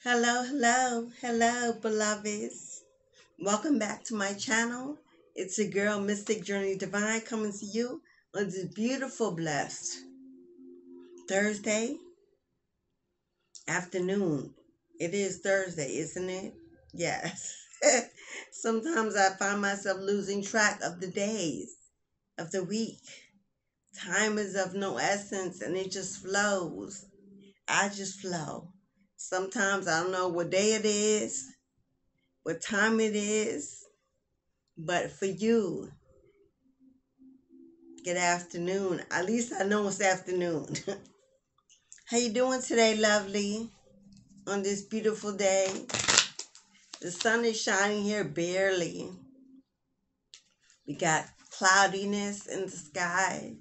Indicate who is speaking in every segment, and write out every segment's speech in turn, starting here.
Speaker 1: Hello, hello, hello, beloveds. Welcome back to my channel. It's your girl, Mystic Journey Divine, coming to you on this beautiful, blessed Thursday afternoon. It is Thursday, isn't it? Yes. Sometimes I find myself losing track of the days of the week. Time is of no essence and it just flows. I just flow. Sometimes I don't know what day it is, what time it is, but for you, good afternoon. At least I know it's afternoon. How you doing today, lovely? On this beautiful day, the sun is shining here barely. We got cloudiness in the sky.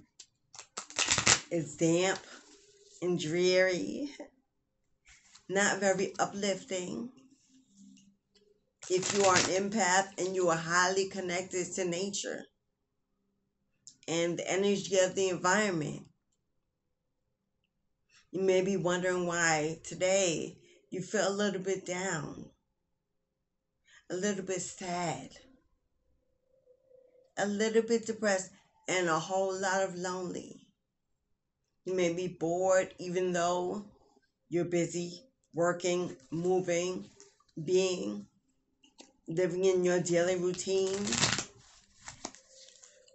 Speaker 1: It's damp and dreary. Not very uplifting. If you are an empath and you are highly connected to nature and the energy of the environment, you may be wondering why today you feel a little bit down, a little bit sad, a little bit depressed, and a whole lot of lonely. You may be bored even though you're busy working, moving, being, living in your daily routine.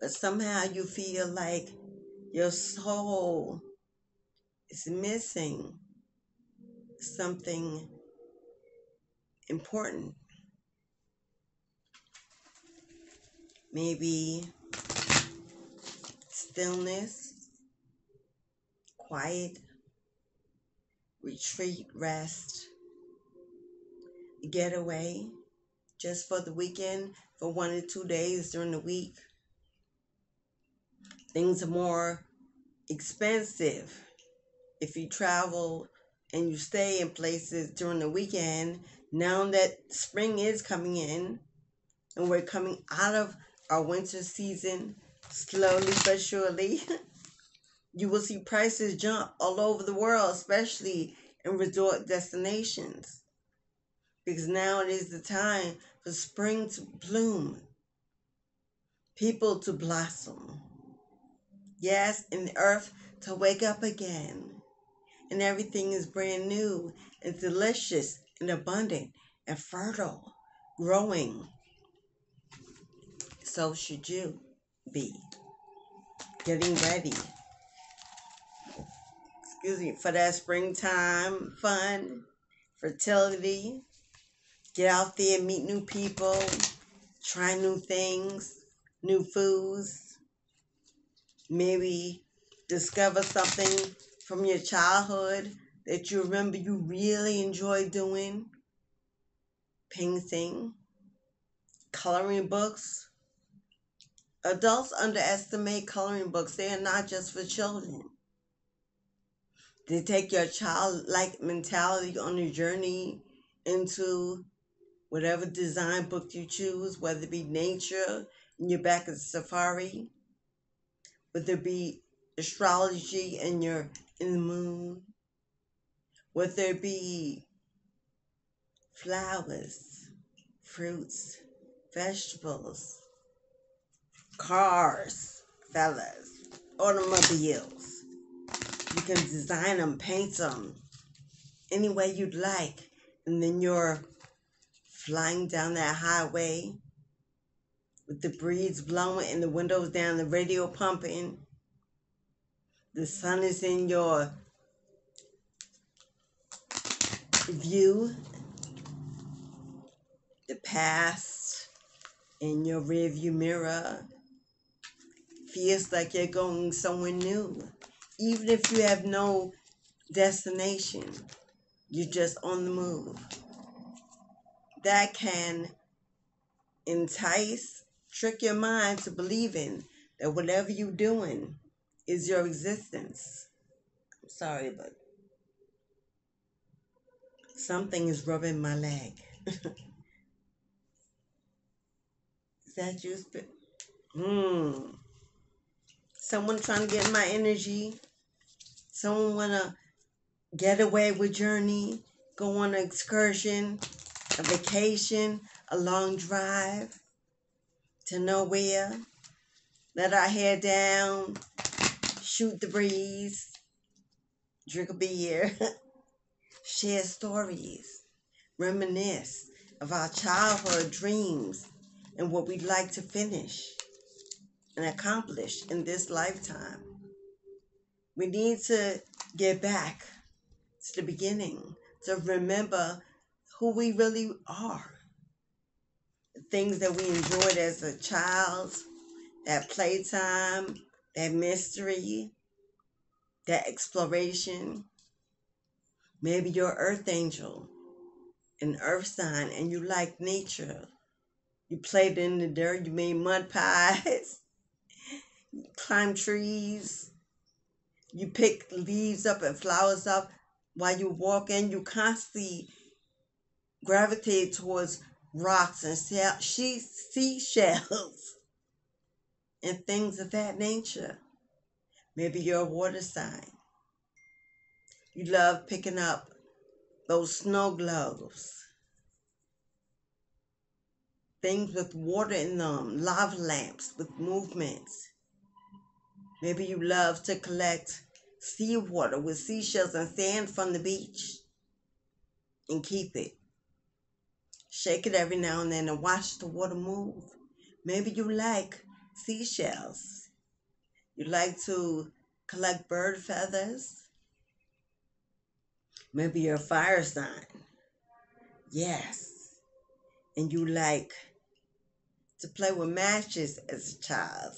Speaker 1: But somehow you feel like your soul is missing something important. Maybe stillness, quiet, retreat, rest, getaway, just for the weekend, for 1 or 2 days during the week. Things are more expensive if you travel and you stay in places during the weekend. Now that spring is coming in and we're coming out of our winter season slowly but surely, you will see prices jump all over the world, especially in resort destinations. Because now it is the time for spring to bloom, people to blossom. Yes, and the earth to wake up again. And everything is brand new and delicious and abundant and fertile, growing. So should you be getting ready, for that springtime fun, fertility. Get out there, meet new people, try new things, new foods. Maybe discover something from your childhood that you remember you really enjoyed doing. Painting, coloring books. Adults underestimate coloring books. They are not just for children. They take your childlike mentality on a journey into whatever design book you choose, whether it be nature and you're back at safari, whether it be astrology and you're in the moon, whether it be flowers, fruits, vegetables, cars, fellas, automobiles. You can design them, paint them any way you'd like. And then you're flying down that highway with the breeze blowing and the windows down, the radio pumping. The sun is in your view. The past in your rearview mirror. Feels like you're going somewhere new. Even if you have no destination, you're just on the move. That can entice, trick your mind to believing that whatever you're doing is your existence. I'm sorry, but something is rubbing my leg. Is that you? Someone trying to get in my energy. Someone want to get away with journey, go on an excursion, a vacation, a long drive to nowhere, let our hair down, shoot the breeze, drink a beer, share stories, reminisce of our childhood dreams and what we'd like to finish and accomplish in this lifetime. We need to get back to the beginning to remember who we really are. The things that we enjoyed as a child, that playtime, that mystery, that exploration. Maybe you're earth angel, an earth sign, and you like nature. You played in the dirt, you made mud pies, you climbed trees, you pick leaves up and flowers up. While you walk in, you constantly gravitate towards rocks and seashells and things of that nature. Maybe you're a water sign. You love picking up those snow globes, things with water in them, lava lamps with movements. Maybe you love to collect seawater with seashells and sand from the beach and keep it. Shake it every now and then and watch the water move. Maybe you like seashells. You like to collect bird feathers. Maybe you're a fire sign. Yes. And you like to play with matches as a child.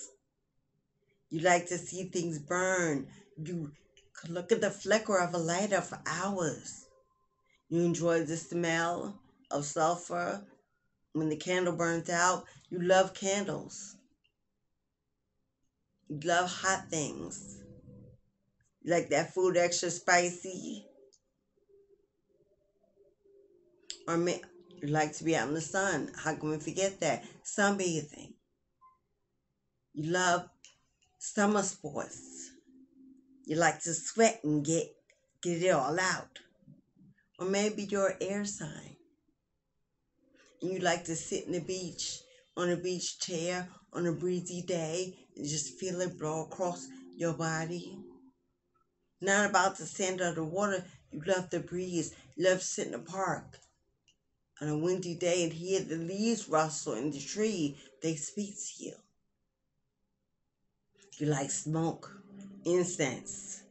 Speaker 1: You like to see things burn. You could look at the flicker of a lighter for hours. You enjoy the smell of sulfur when the candle burns out. You love candles. You love hot things. You like that food extra spicy. Or you like to be out in the sun. How can we forget that? Sunbathing. You love summer sports. You like to sweat and get it all out. Or maybe you're an air sign. And you like to sit in the beach, on a beach chair, on a breezy day, and just feel it blow across your body. Not about the sand or the water. You love the breeze. You love to sit in the park on a windy day and hear the leaves rustle in the tree. They speak to you. You like smoke, incense,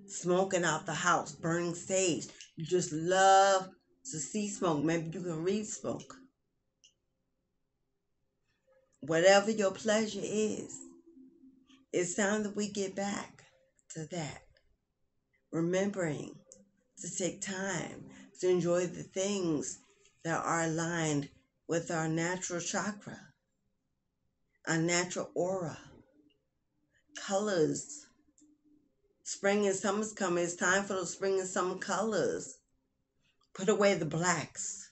Speaker 1: smoking out the house, burning sage. You just love to see smoke. Maybe you can read smoke. Whatever your pleasure is, it's time that we get back to that. Remembering to take time to enjoy the things that are aligned with our natural chakra, our natural aura, colors. Spring and summer's coming. It's time for those spring and summer colors. Put away the blacks.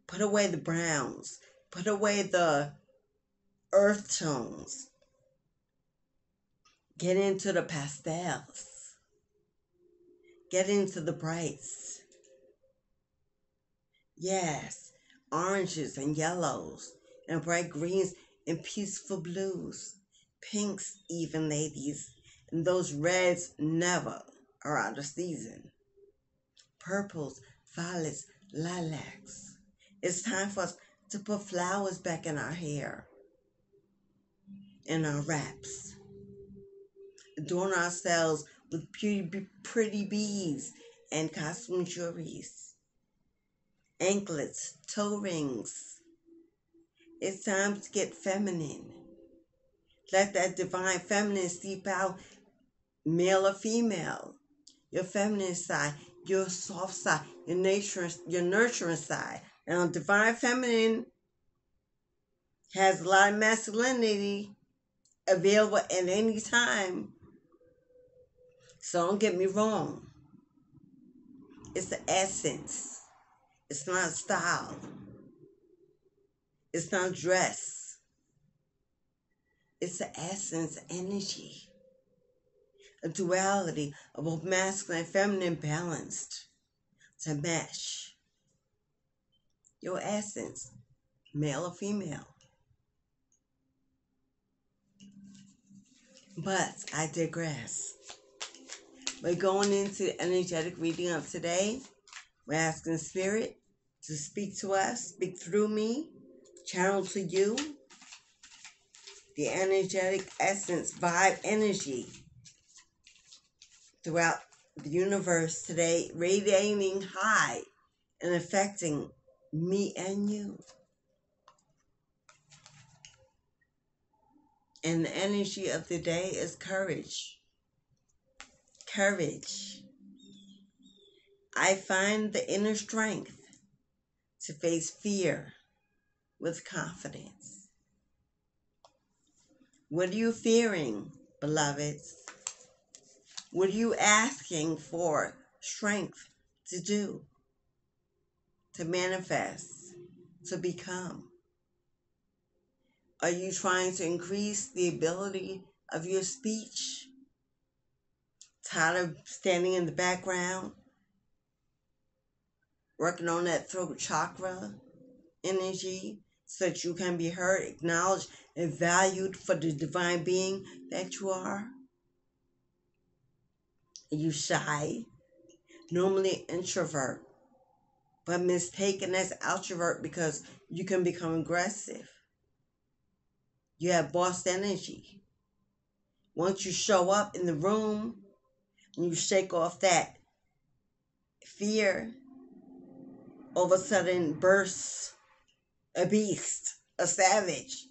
Speaker 1: Put away the browns. Put away the earth tones. Get into the pastels. Get into the brights. Yes, oranges and yellows and bright greens and peaceful blues. Pinks even, ladies. And those reds never are out of season. Purples, violets, lilacs. It's time for us to put flowers back in our hair, in our wraps. Adorn ourselves with pretty beads and costume jewelries, anklets, toe rings. It's time to get feminine. Let that divine feminine seep out, male or female. Your feminine side, your soft side, your nurturing side. Now, divine feminine has a lot of masculinity available at any time. So don't get me wrong. It's the essence. It's not style. It's not dress. It's the essence, energy. A duality of both masculine and feminine balanced to mesh your essence, male or female. But I digress. We're going into the energetic reading of today. We're asking Spirit to speak to us, speak through me, channel to you the energetic essence, vibe, energy throughout the universe today, radiating high and affecting me and you. And the energy of the day is courage. Courage. I find the inner strength to face fear with confidence. What are you fearing, beloveds? What are you asking for strength to do, to manifest, to become? Are you trying to increase the ability of your speech? Tired of standing in the background, working on that throat chakra energy so that you can be heard, acknowledged, and valued for the divine being that you are? Are you shy? Normally introvert, but mistaken as outrovert because you can become aggressive. You have boss energy. Once you show up in the room and you shake off that fear, all of a sudden bursts a beast, a savage,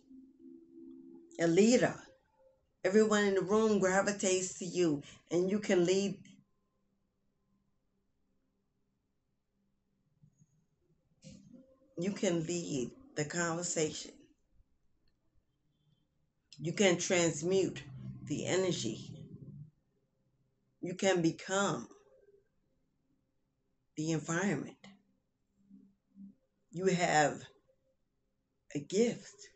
Speaker 1: a leader. Everyone in the room gravitates to you and you can lead. You can lead the conversation. You can transmute the energy. You can become the environment. You have a gift,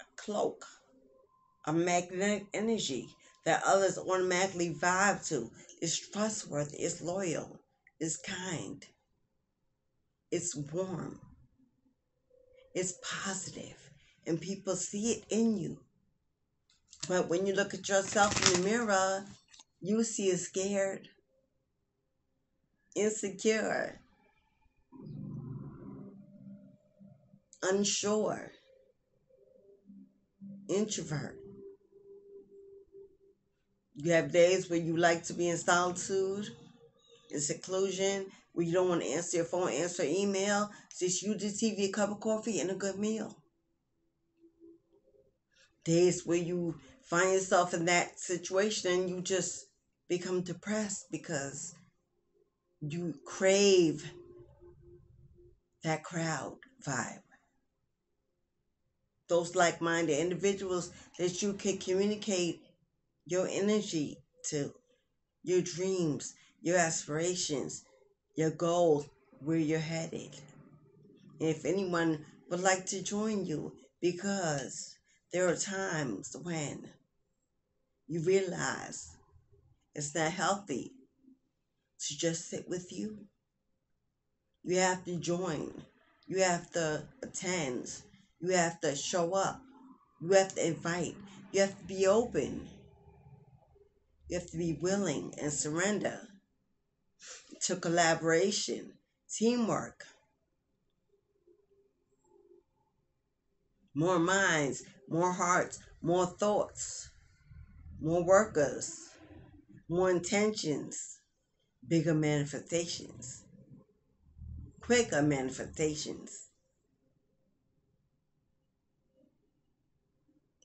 Speaker 1: a cloak, a magnetic energy that others automatically vibe to. It's trustworthy, it's loyal, it's kind, it's warm, it's positive, and people see it in you. But when you look at yourself in the mirror, you see it scared, insecure, unsure, introvert. You have days where you like to be in solitude, in seclusion, where you don't want to answer your phone, answer email, just use the TV, a cup of coffee, and a good meal. Days where you find yourself in that situation and you just become depressed because you crave that crowd vibe. Those like-minded individuals that you can communicate your energy to, your dreams, your aspirations, your goals, where you're headed. And if anyone would like to join you, because there are times when you realize it's not healthy to just sit with you. You have to join. You have to attend. You have to show up. You have to invite. You have to be open. You have to be willing and surrender to collaboration, teamwork. More minds, more hearts, more thoughts, more workers, more intentions, bigger manifestations, quicker manifestations.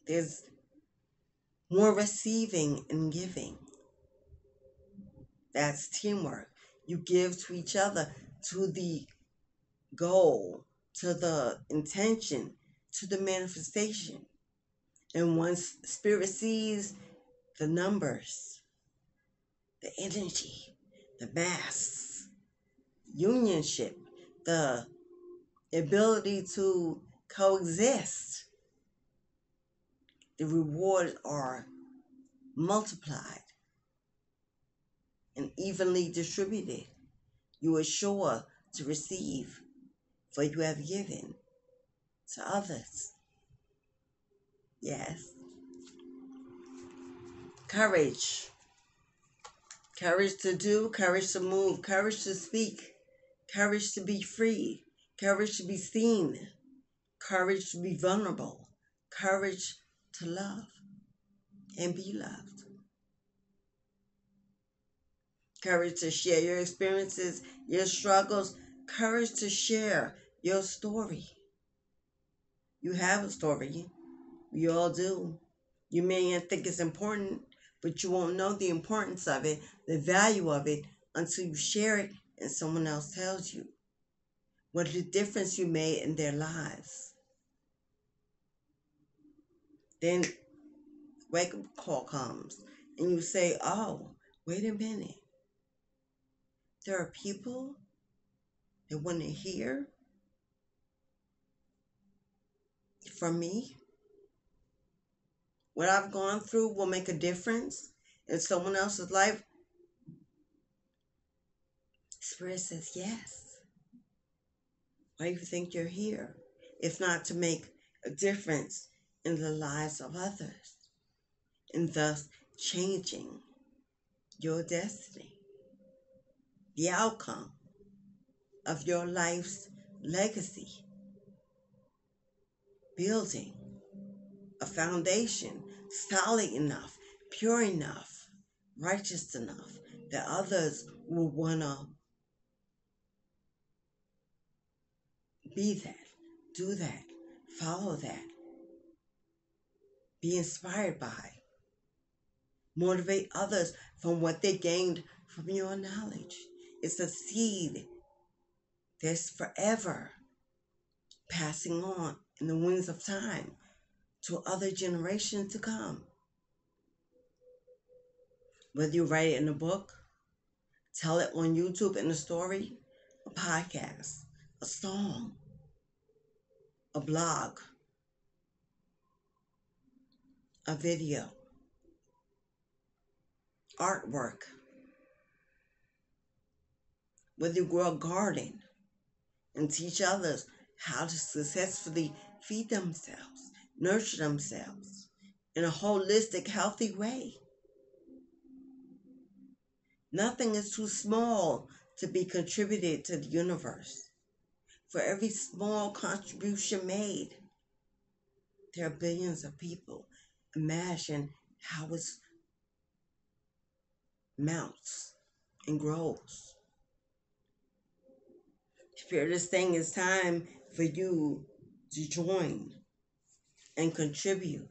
Speaker 1: There's more receiving and giving. That's teamwork. You give to each other, to the goal, to the intention, to the manifestation. And once spirit sees the numbers, the energy, the mass, unionship, the ability to coexist, the rewards are multiplied and evenly distributed. You are sure to receive, for you have given to others. Yes. Courage. Courage to do, courage to move, courage to speak, courage to be free, courage to be seen, courage to be vulnerable, courage to love and be loved, courage to share your experiences, your struggles, courage to share your story. You have a story. We all do. You may not think it's important, but you won't know the importance of it, the value of it, until you share it and someone else tells you what the difference you made in their lives. Then wake-up call comes and you say, oh, wait a minute. There are people that want to hear from me. What I've gone through will make a difference in someone else's life. Spirit says, yes. Why do you think you're here? If not to make a difference in the lives of others, and thus changing your destiny, the outcome of your life's legacy, building a foundation solid enough, pure enough, righteous enough that others will want to be that, do that, follow that, be inspired by, motivate others from what they gained from your knowledge. It's a seed that's forever passing on in the winds of time to other generations to come. Whether you write it in a book, tell it on YouTube in a story, a podcast, a song, a blog, a video, artwork. Whether you grow a garden and teach others how to successfully feed themselves, nurture themselves in a holistic, healthy way. Nothing is too small to be contributed to the universe. For every small contribution made, there are billions of people. Imagine how it mounts and grows. Spirit is saying it's time for you to join and contribute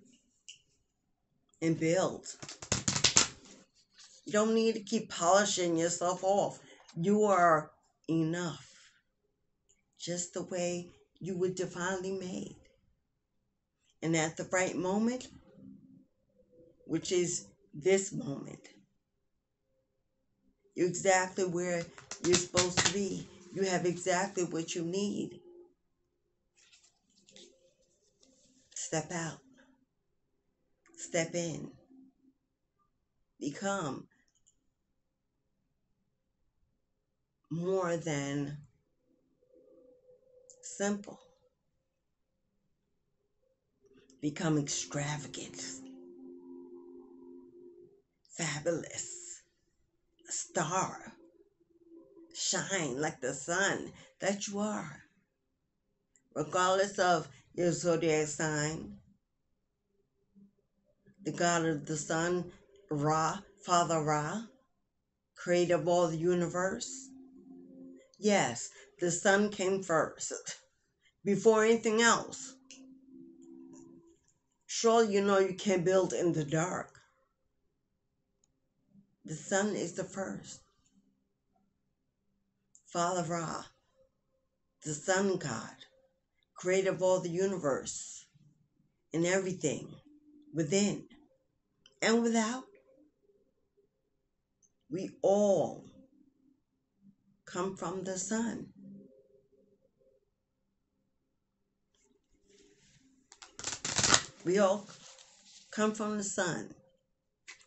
Speaker 1: and build. You don't need to keep polishing yourself off. You are enough, just the way you were divinely made. And at the right moment, which is this moment, you're exactly where you're supposed to be. You have exactly what you need. Step out. Step in. Become more than simple. Become extravagant. Fabulous. A star. Shine like the sun that you are. Regardless of your zodiac sign, the God of the sun, Ra, Father Ra, creator of all the universe. Yes, the sun came first, before anything else. Surely you know you can't build in the dark. The sun is the first. Father Ra, the sun god, creator of all the universe and everything within and without. We all come from the sun. We all come from the sun.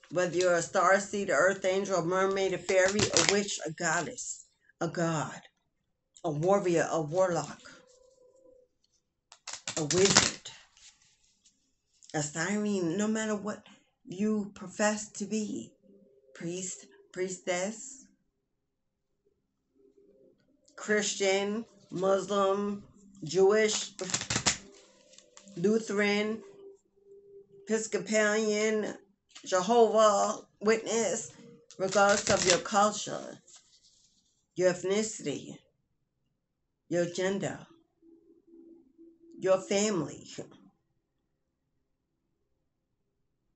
Speaker 1: Whether you're a starseed, earth angel, a mermaid, a fairy, a witch, a goddess, a god, a warrior, a warlock, a wizard, a siren, no matter what you profess to be, priest, priestess, Christian, Muslim, Jewish, Lutheran, Episcopalian, Jehovah Witness, regardless of your culture, your ethnicity, your gender, your family,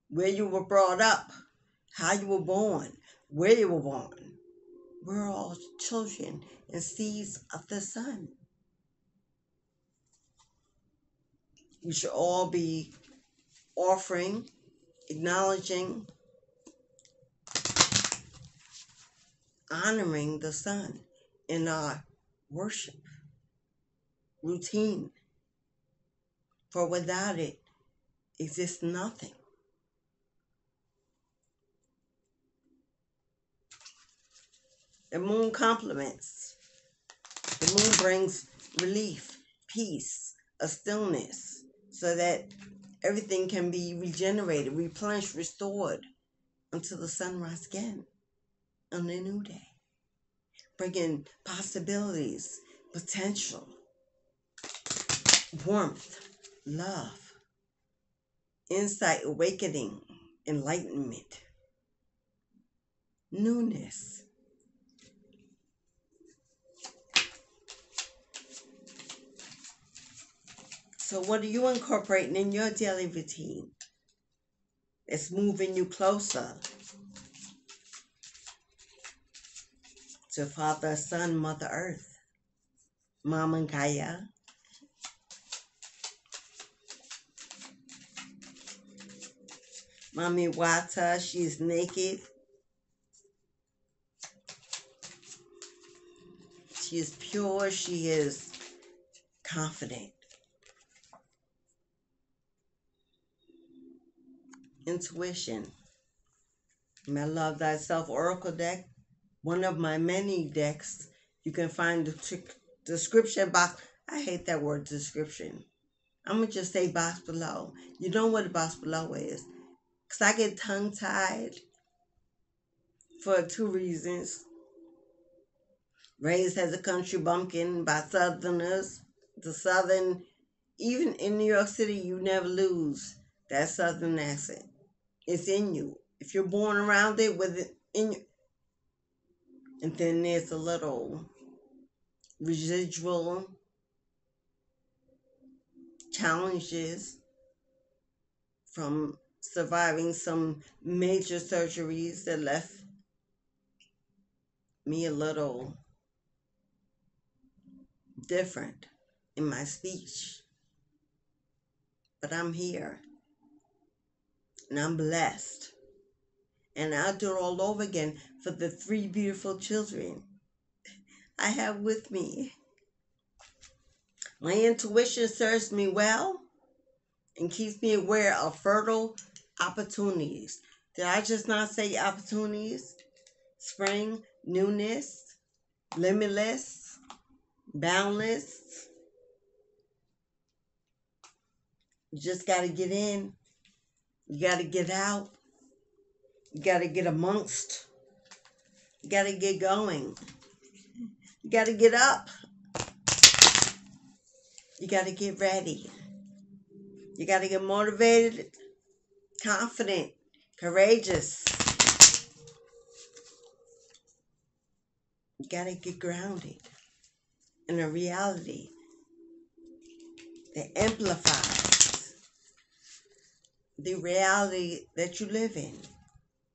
Speaker 1: where you were brought up, how you were born, where you were born. We're all children and seeds of the sun. We should all be offering, acknowledging, honoring the sun in our worship routine. For without it exists nothing. The moon complements. The moon brings relief, peace, a stillness, so that everything can be regenerated, replenished, restored until the sunrise again on a new day. Bringing possibilities, potential, warmth, love, insight, awakening, enlightenment, newness. So what are you incorporating in your daily routine that's moving you closer to Father, Son, Mother Earth, Mama Gaia? Mommy Wata, she's naked. She is pure, she is confident. Intuition. My Love Thyself Oracle deck, one of my many decks. You can find the description box. I hate that word description. I'm going to just say box below. You know what a box below is. Because I get tongue-tied for two reasons. Raised as a country bumpkin by Southerners. The Southern, even in New York City, you never lose that Southern accent. It's in you. If you're born around it, with it in you. And then there's a little residual challenges from surviving some major surgeries that left me a little different in my speech. But I'm here. And I'm blessed. And I'll do it all over again for the 3 beautiful children I have with me. My intuition serves me well and keeps me aware of fertile opportunities. Did I just not say opportunities? Spring, newness, limitless, boundless. You just got to get in. You got to get out. You got to get amongst. You got to get going. You got to get up. You got to get ready. You got to get motivated, confident, courageous. You got to get grounded in a reality that amplifies the reality that you live in,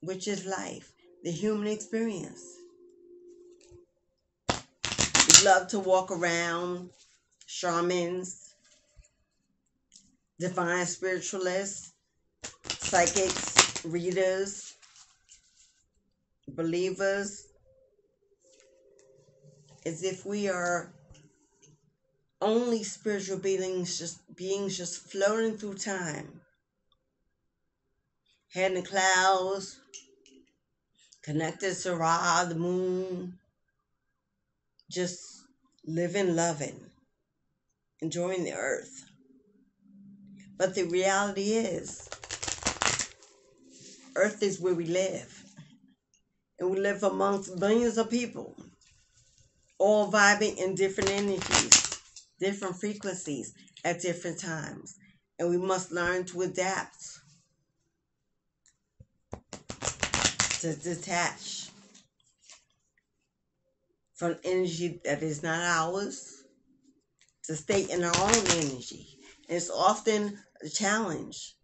Speaker 1: which is life, the human experience. We love to walk around, shamans, divine spiritualists, psychics, readers, believers, as if we are only spiritual beings just floating through time. Head in the clouds, connected to Ra, the moon, just living, loving, enjoying the earth. But the reality is, earth is where we live. And we live amongst billions of people, all vibing in different energies, different frequencies at different times. And we must learn to adapt, to detach from energy that is not ours, to stay in our own energy. And it's often a challenge,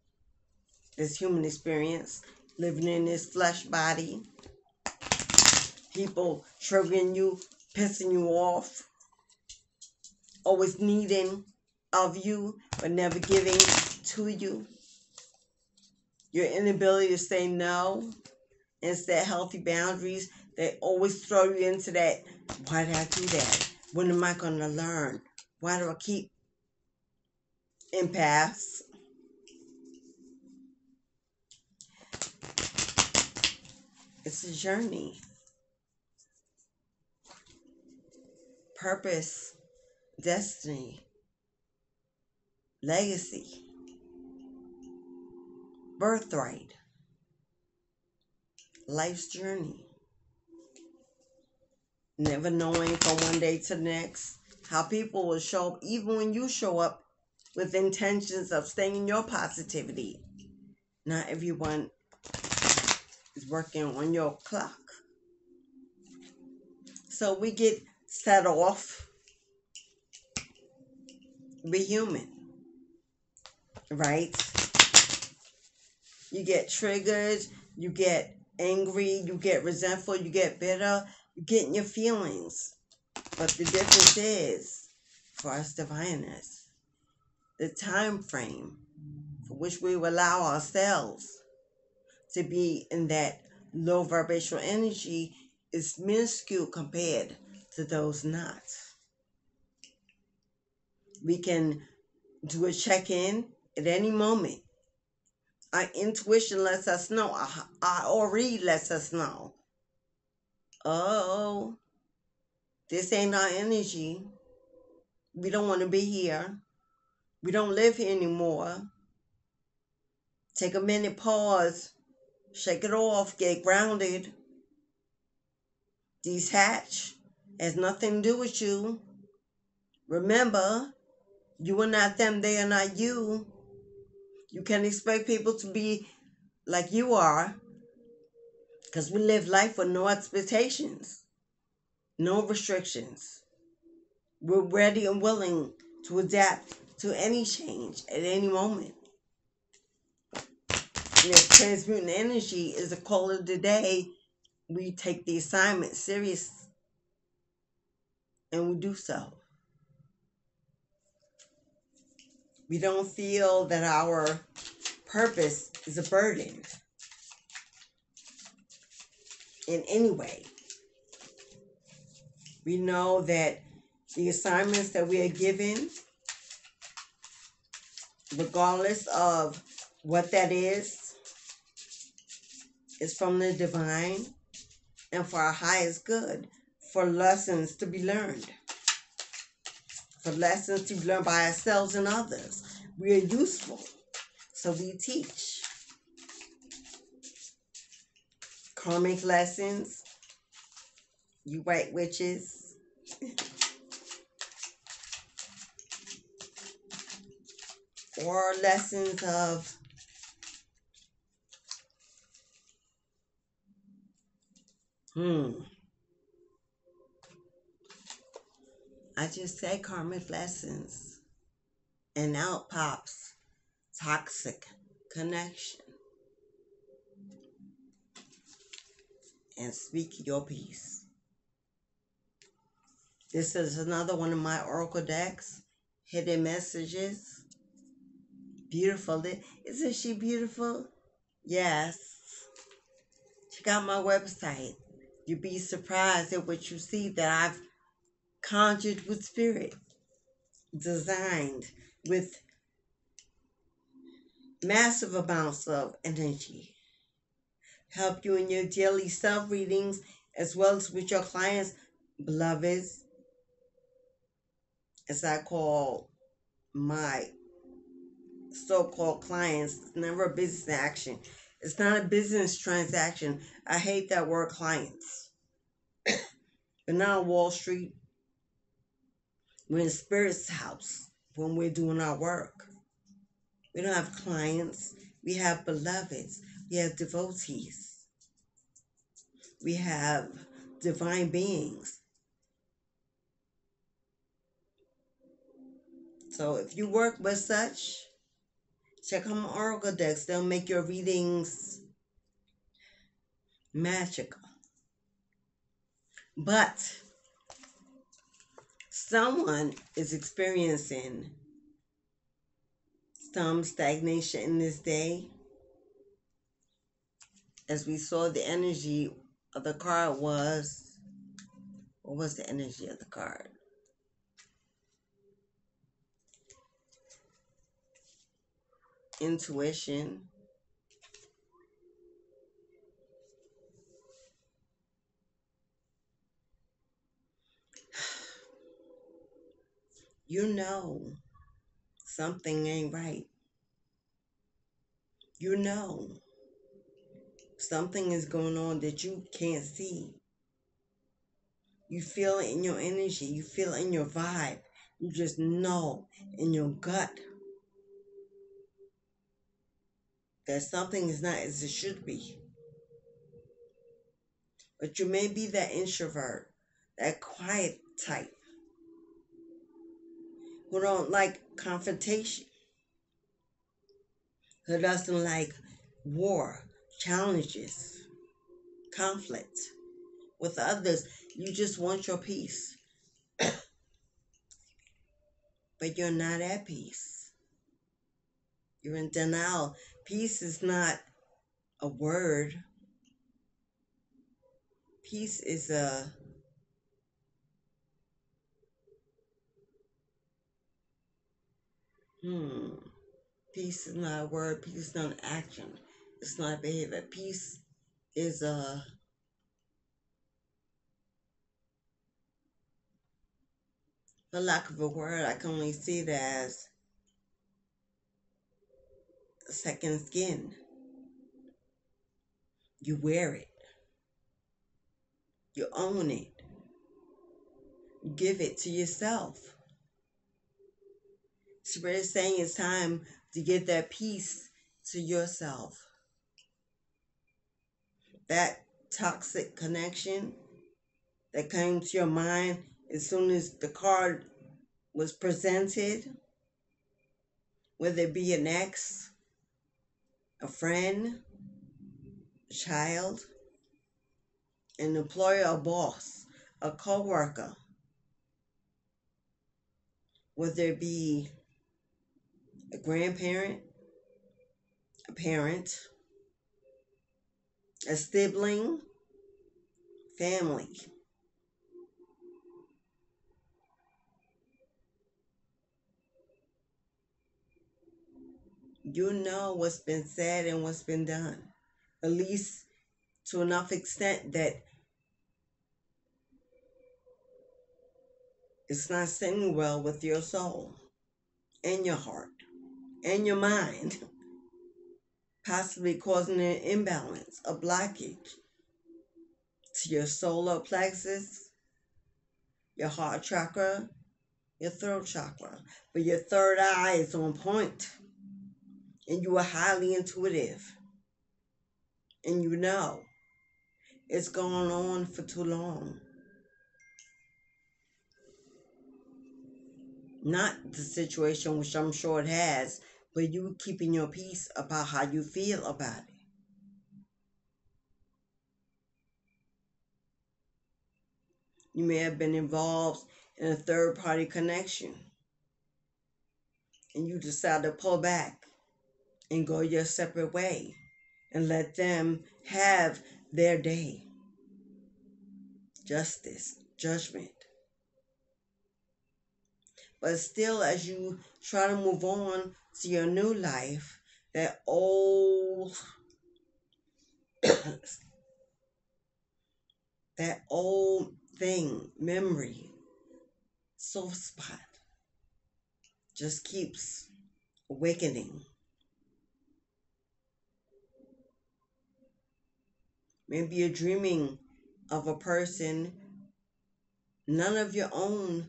Speaker 1: this human experience, living in this flesh body, people triggering you, pissing you off, always needing of you, but never giving to you. Your inability to say no and set healthy boundaries, they always throw you into that, why did I do that? When am I going to learn? Why do I keep impasse? It's a journey. Purpose, destiny, legacy, birthright, life's journey. Never knowing from one day to the next how people will show up, even when you show up with intentions of staying in your positivity. Not everyone is working on your clock. So we get set off. We're human, right? You get triggered, you get angry, you get resentful, you get bitter, you get in your feelings. But the difference is, for us diviners, the time frame for which we will allow ourselves to be in that low vibrational energy is minuscule compared to those not. We can do a check-in at any moment. Our intuition lets us know, our already lets us know, oh, this ain't our energy. We don't want to be here. We don't live here anymore. Take a minute, pause, shake it off, get grounded, detach. Has nothing to do with you. Remember, you are not them, they are not you. You can't expect people to be like you are, because we live life with no expectations, no restrictions. We're ready and willing to adapt to any change at any moment. And if transmuting energy is a call of the day, we take the assignment serious, and we do so. We don't feel that our purpose is a burden in any way. We know that the assignments that we are given, regardless of what that is from the divine and for our highest good, for lessons to be learned, for lessons to be learned by ourselves and others. We are useful, so we teach. Karmic lessons, you white witches. Or lessons of I just say karmic lessons. And out pops toxic connection. And speak your piece. This is another one of my oracle decks. Hidden messages. Beautiful. Isn't she beautiful? Yes. Check out my website. You'll be surprised at what you see that I've conjured with spirit, designed with massive amounts of energy. Help you in your daily self readings as well as with your clients, beloveds. as I call my so-called clients, it's never a business action. It's not a business transaction. I hate that word clients. We're not on Wall Street. We're in Spirit's house when we're doing our work. We don't have clients. We have beloveds. We have devotees. We have divine beings. So if you work with such, check out my oracle decks. They'll make your readings magical. But someone is experiencing some stagnation in this day. As we saw, the energy of the card was, what was the energy of the card? Intuition. You know something ain't right. You know something is going on that you can't see. You feel it in your energy. You feel it in your vibe. You just know in your gut that something is not as it should be. But you may be that introvert, that quiet type who don't like confrontation, who doesn't like war, challenges, conflict with others. You just want your peace. But you're not at peace. You're in denial. Peace is not a word. Peace is a Peace is not a word. Peace is not an action. It's not a behavior. Peace is a, for lack of a word, I can only see it as a second skin. You wear it. You own it. You give it to yourself. Spirit is saying it's time to get that peace to yourself. That toxic connection that came to your mind as soon as the card was presented, whether it be an ex, a friend, a child, an employer, a boss, a co-worker, whether it be a grandparent, a parent, a sibling, family. You know what's been said and what's been done, at least to enough extent that it's not sitting well with your soul and your heart and your mind, possibly causing an imbalance, a blockage to your solar plexus, your heart chakra, your throat chakra. But your third eye is on point, and you are highly intuitive, and you know it's gone on for too long. Not the situation, which I'm sure it has, but you keeping your peace about how you feel about it. You may have been involved in a third party connection, and you decide to pull back and go your separate way and let them have their day. Justice, judgment. But still, as you try to move on to your new life, that old that old thing, memory, soft spot, just keeps awakening. Maybe you're dreaming of a person, none of your own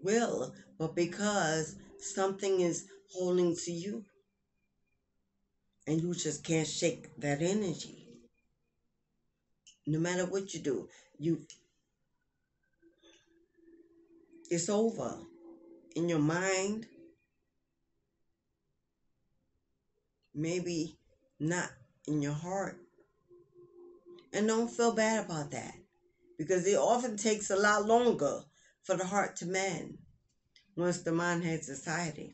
Speaker 1: will, but because something is holding to you and you just can't shake that energy. No matter what you do, it's over. In your mind, maybe not in your heart. And don't feel bad about that, because it often takes a lot longer for the heart to mend once the mind has decided.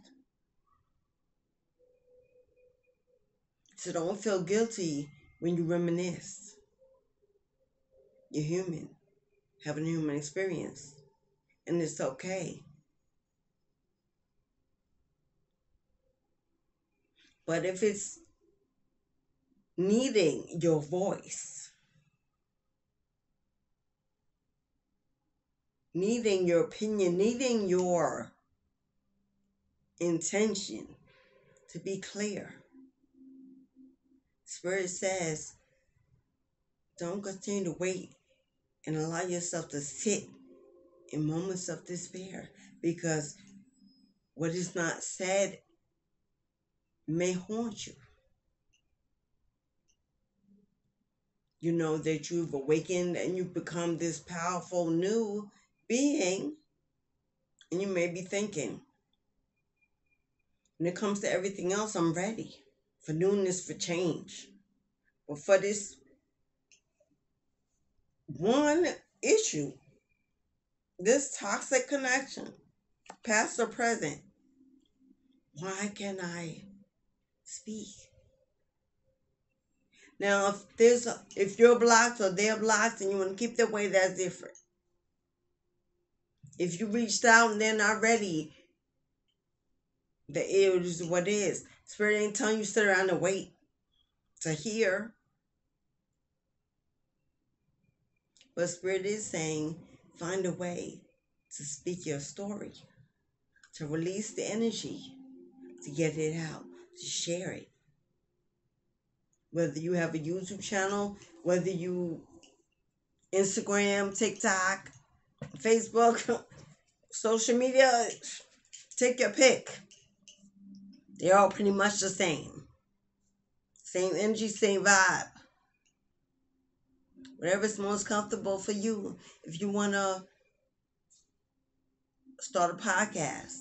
Speaker 1: So don't feel guilty when you reminisce. You're human, having a human experience, and it's okay. But if it's needing your voice, needing your opinion, needing your intention to be clear, Spirit says, don't continue to wait and allow yourself to sit in moments of despair, because what is not said may haunt you. You know that you've awakened and you've become this powerful new being, and you may be thinking, when it comes to everything else, I'm ready for newness, for change. But for this one issue, this toxic connection, past or present, why can't I speak? Now, if you're blocked or they're blocked and you want to keep their way, that's different. If you reached out and they're not ready, it is what it is. Spirit ain't telling you to sit around and wait to hear. But Spirit is saying, find a way to speak your story, to release the energy, to get it out, to share it. Whether you have a YouTube channel, whether you Instagram, TikTok, Facebook, social media, take your pick. They're all pretty much the same. Same energy, same vibe. Whatever's most comfortable for you. If you want to start a podcast,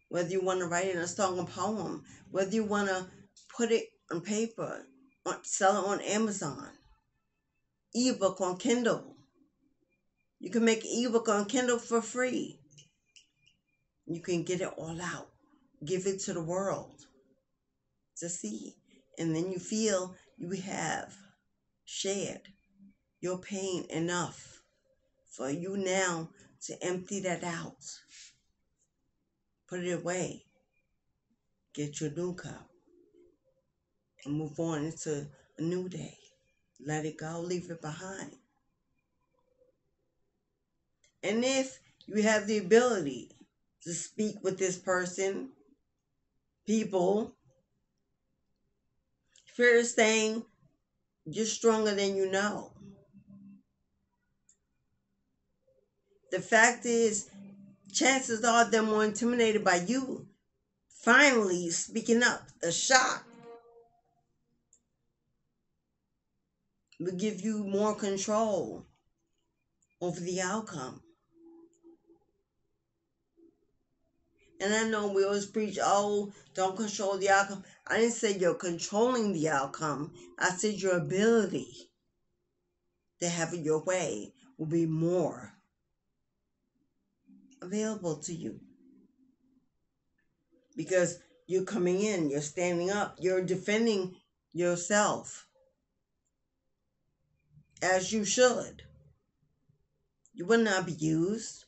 Speaker 1: whether you want to write in a song or poem, whether you want to put it on paper, sell it on Amazon, ebook on Kindle. You can make an ebook on Kindle for free. You can get it all out. Give it to the world to see. And then you feel you have shared your pain enough for you now to empty that out. Put it away. Get your new cup and move on into a new day. Let it go. Leave it behind. And if you have the ability to speak with this person, people, Spirit is saying you're stronger than you know. The fact is, chances are they're more intimidated by you finally speaking up. The shock will give you more control over the outcome. And I know we always preach, oh, don't control the outcome. I didn't say you're controlling the outcome. I said your ability to have it your way will be more available to you. Because you're coming in, you're standing up, you're defending yourself as you should. You will not be used.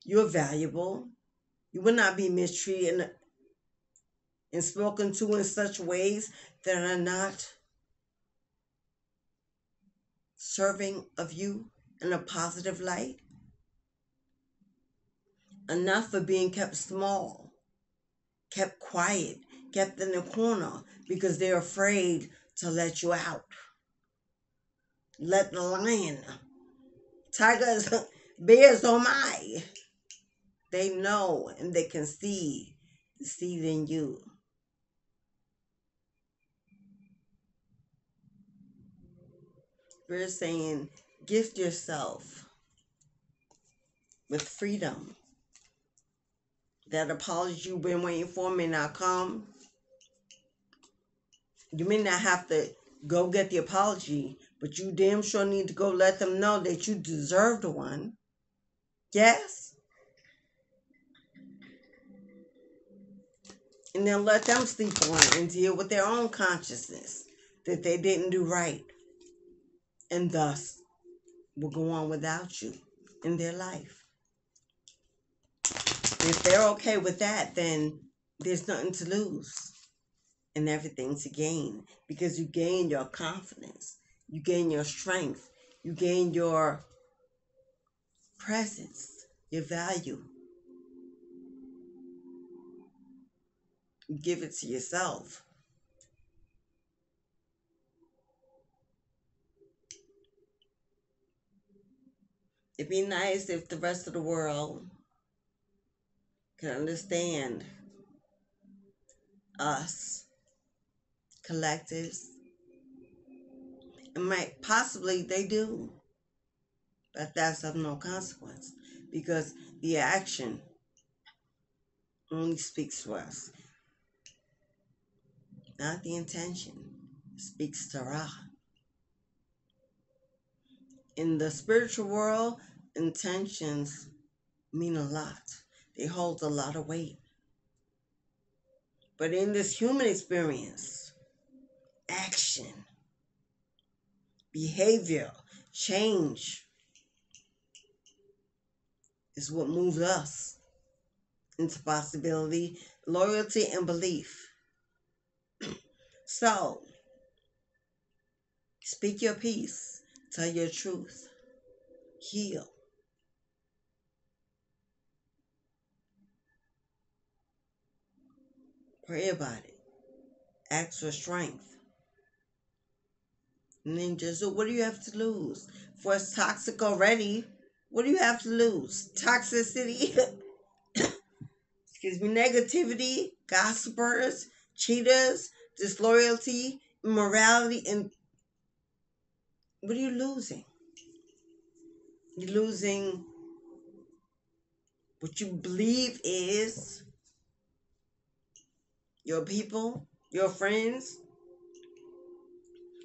Speaker 1: You're valuable. You will not be mistreated and spoken to in such ways that are not serving of you in a positive light. enough for being kept small, kept quiet, kept in the corner because they're afraid to let you out. Let the lion, tigers, bears, oh my. They know and they can see the seed in you. We're saying gift yourself with freedom. That apology you've been waiting for may not come. You may not have to go get the apology, but you damn sure need to go let them know that you deserved one. Yes? And then let them sleep on it and deal with their own consciousness that they didn't do right. And thus will go on without you in their life. And if they're okay with that, then there's nothing to lose and everything to gain, because you gain your confidence, you gain your strength, you gain your presence, your value. You give it to yourself. It'd be nice if the rest of the world could understand us, collectives, and might possibly they do, but that's of no consequence because the action only speaks to us, not the intention. It speaks to Ra. In the spiritual world, intentions mean a lot. They hold a lot of weight. But in this human experience, action, behavior, change is what moves us into possibility, loyalty, and belief. So, speak your peace, tell your truth, heal. Pray about it. Ask for strength. And then just, what do you have to lose? For it's toxic already, what do you have to lose? Toxicity, excuse me, negativity, gossipers, cheaters, disloyalty, immorality, and what are you losing? You're losing what you believe is your people, your friends,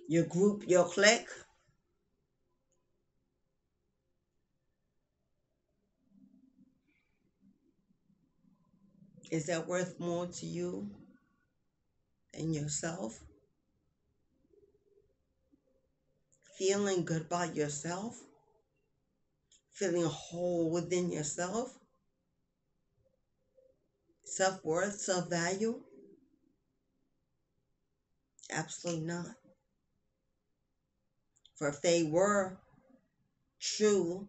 Speaker 1: your group, your clique. Is that worth more to you than yourself? Feeling good about yourself? Feeling whole within yourself? Self-worth, self-value? Absolutely not. For if they were true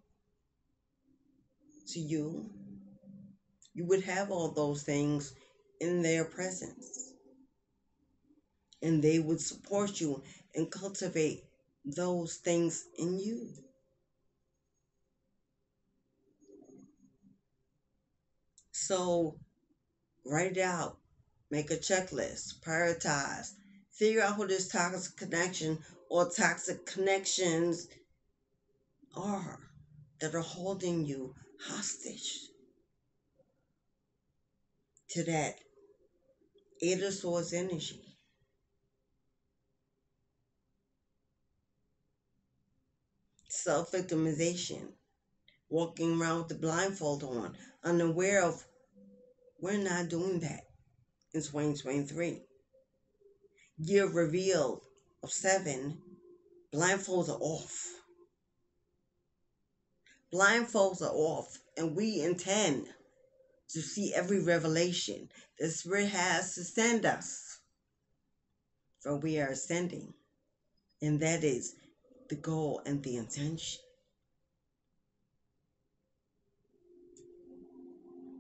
Speaker 1: to you, you would have all those things in their presence. And they would support you and cultivate those things in you. So write it out, make a checklist, prioritize, figure out who this toxic connection or toxic connections are that are holding you hostage to that Eight of Swords energy. Self-victimization, walking around with the blindfold on, unaware of we're not doing that in 2023. Year revealed of 7, blindfolds are off. Blindfolds are off, and we intend to see every revelation the Spirit has to send us. For we are ascending, and that is the goal and the intention.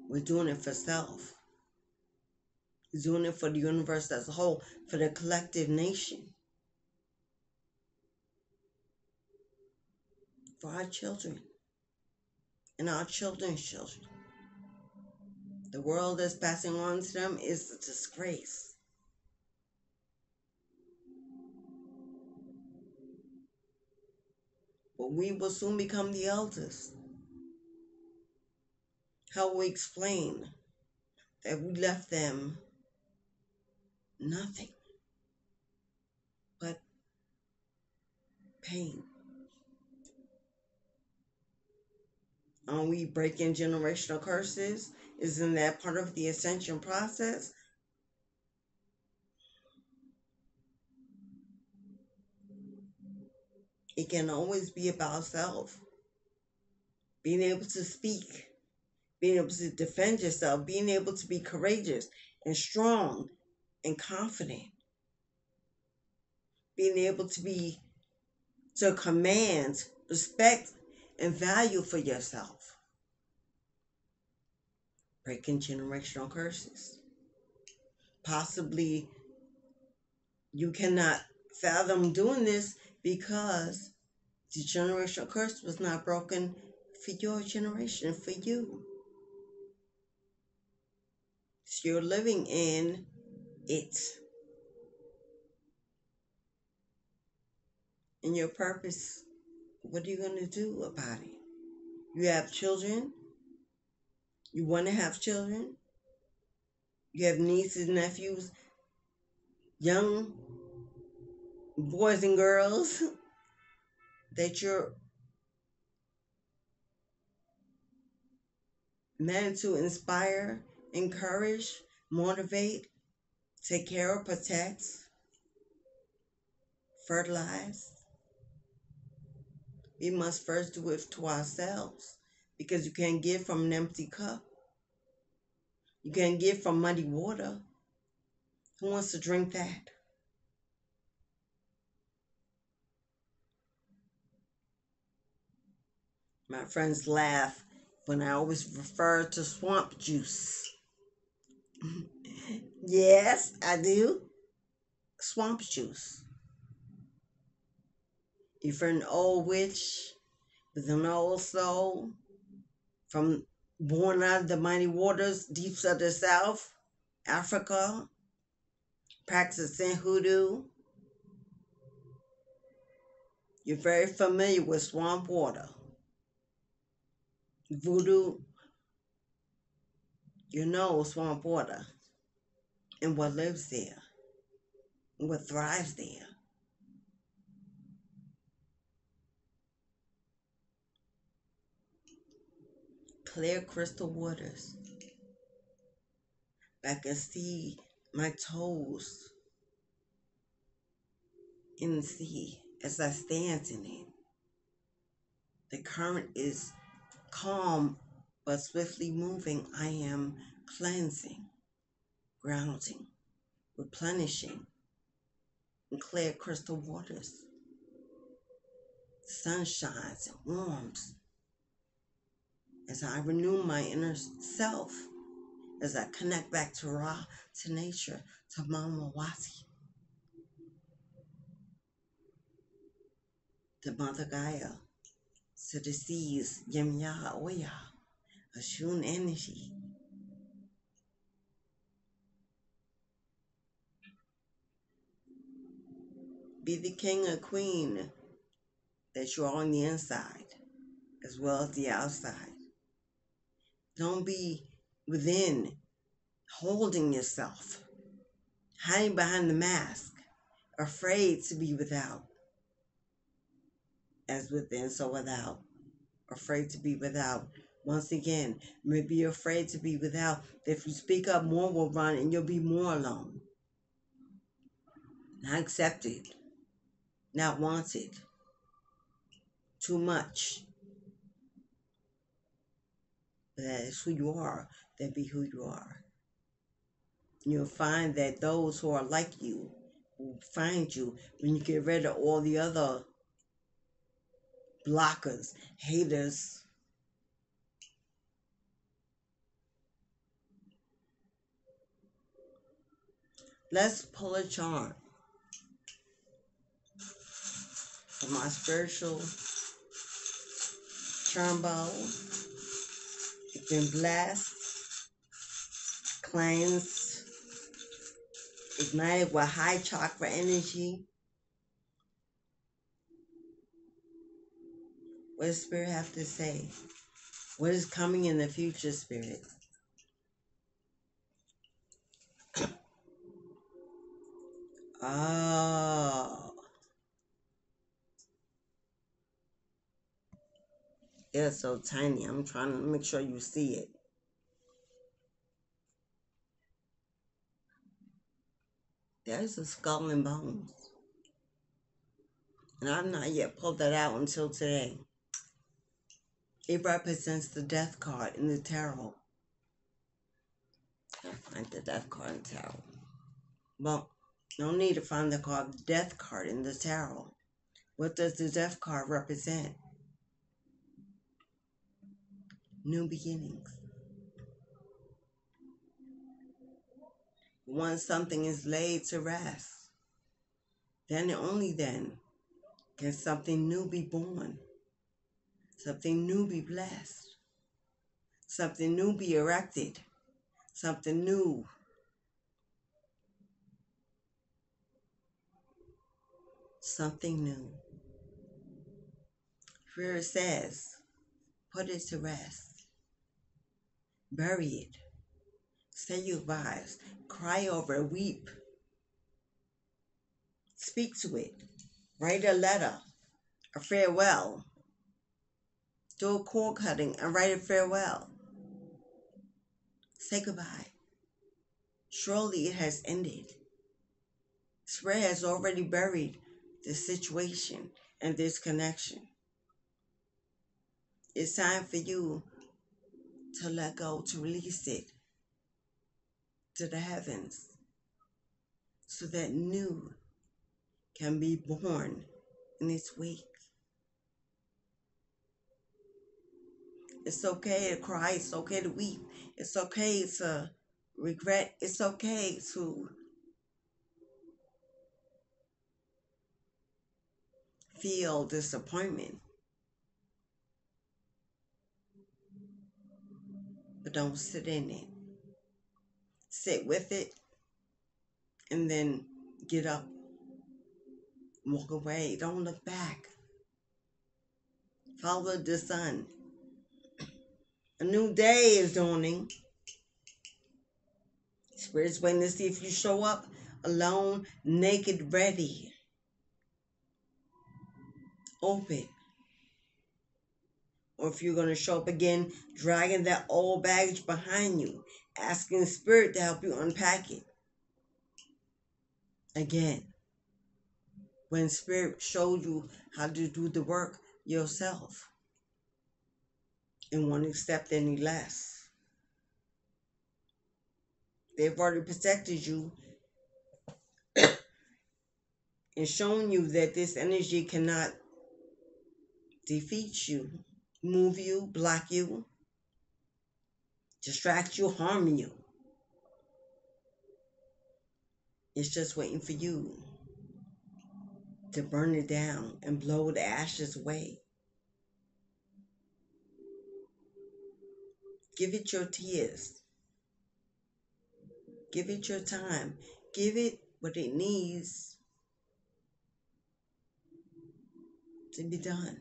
Speaker 1: We're doing it for self. We're doing it for the universe as a whole, for the collective nation, for our children and our children's children. The world that's passing on to them is a disgrace. But we will soon become the elders. How will we explain that we left them nothing but pain? Are we breaking generational curses? Isn't that part of the ascension process? It can always be about self. Being able to speak, being able to defend yourself, being able to be courageous and strong and confident, being able to command respect and value for yourself, breaking generational curses. Possibly you cannot fathom doing this because the generational curse was not broken for your generation, for you. So you're living in it. And your purpose, what are you going to do about it? You have children. You want to have children. You have nieces, nephews, young boys and girls that you're meant to inspire, encourage, motivate, take care of, protect, fertilize. We must first do it to ourselves, because you can't give from an empty cup. You can't give from muddy water. Who wants to drink that? My friends laugh when I always refer to swamp juice. Yes, I do. Swamp juice. If you're an old witch with an old soul, from born out of the mighty waters, deeps of the South, Africa, practicing hoodoo, you're very familiar with swamp water. Voodoo, you know swamp water and what lives there, and what thrives there. Clear crystal waters. I can see my toes in the sea as I stand in it. The current is calm but swiftly moving. I am cleansing, grounding, replenishing in clear crystal waters. The sun shines and warms as I renew my inner self, as I connect back to Ra, to nature, to Mama Wasi, to Mother Gaia, to the seas, Yemya Oya, Ashun energy. Be the king or queen that you are on the inside as well as the outside. Don't be within, holding yourself, hiding behind the mask, afraid to be without. As within, so without. Afraid to be without. Once again, maybe you're afraid to be without. If you speak up, more will run and you'll be more alone. Not accepted. Not wanted. Too much. But that is who you are. Then be who you are. You'll find that those who are like you will find you when you get rid of all the other blockers, haters, Let's pull a charm for my spiritual charm ball. It's been blessed, cleansed, ignited with high chakra energy. What does Spirit have to say? What is coming in the future, Spirit? Oh, it's so tiny. I'm trying to make sure you see it. There's a skull and bones. And I've not yet pulled that out until today. It represents the death card in the tarot. I find the death card in the tarot. Well, no need to find the death card in the tarot. What does the death card represent? New beginnings. Once something is laid to rest, then and only then can something new be born. Something new be blessed. Something new be erected. Something new. Something new. Spirit says, put it to rest. Bury it. Say your goodbyes. Cry over it. Weep. Speak to it. Write a letter. A farewell. Do a cord cutting and write a farewell. Say goodbye. Surely it has ended. Spirit has already buried this situation and this connection. It's time for you to let go, to release it to the heavens so that new can be born in its wake. It's okay to cry. It's okay to weep. It's okay to regret. It's okay to feel disappointment. But don't sit in it. Sit with it and then get up. Walk away. Don't look back. Follow the sun. A new day is dawning. Spirit's waiting to see if you show up alone, naked, ready. Open. Or if you're going to show up again, dragging that old baggage behind you, asking Spirit to help you unpack it. Again, when Spirit showed you how to do the work yourself and won't accept any less. They've already protected you and shown you that this energy cannot defeat you, move you, block you, distract you, harm you. It's just waiting for you to burn it down and blow the ashes away. Give it your tears. Give it your time. Give it what it needs to be done.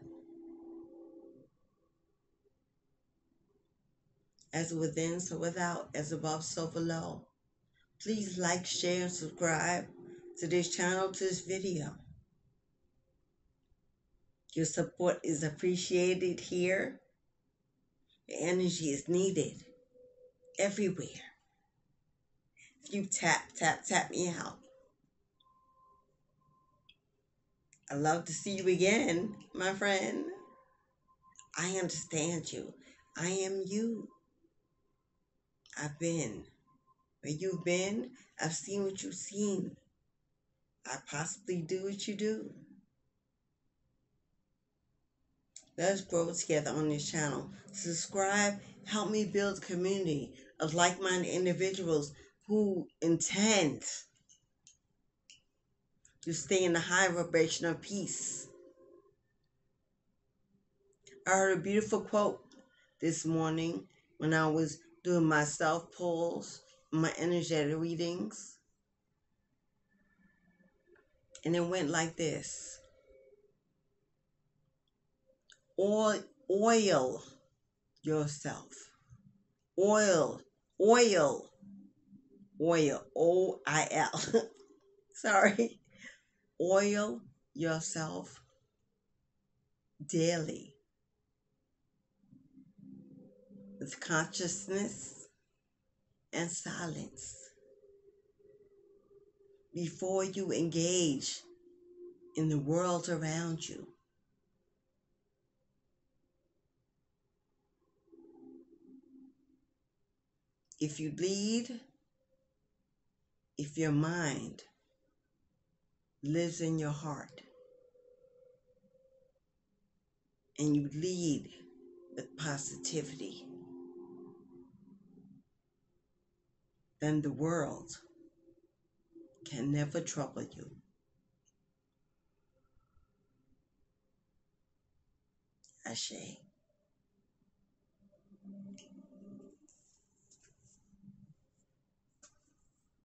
Speaker 1: As within, so without, as above, so below. Please like, share, and subscribe to this channel, to this video. Your support is appreciated here. The energy is needed everywhere. If you tap me out. I'd love to see you again, my friend. I understand you. I am you. I've been where you've been. I've seen what you've seen. I possibly do what you do. Let's grow together on this channel. Subscribe. Help me build a community of like-minded individuals who intend You stay in the high vibration of peace. I heard a beautiful quote this morning when I was doing my self pulls, my energetic readings. And it went like this: oil yourself. Oil, oil, OIL. Sorry. Oil yourself daily with consciousness and silence before you engage in the world around you. If you lead, if your mind lives in your heart and you lead with positivity, then the world can never trouble you. Ashe.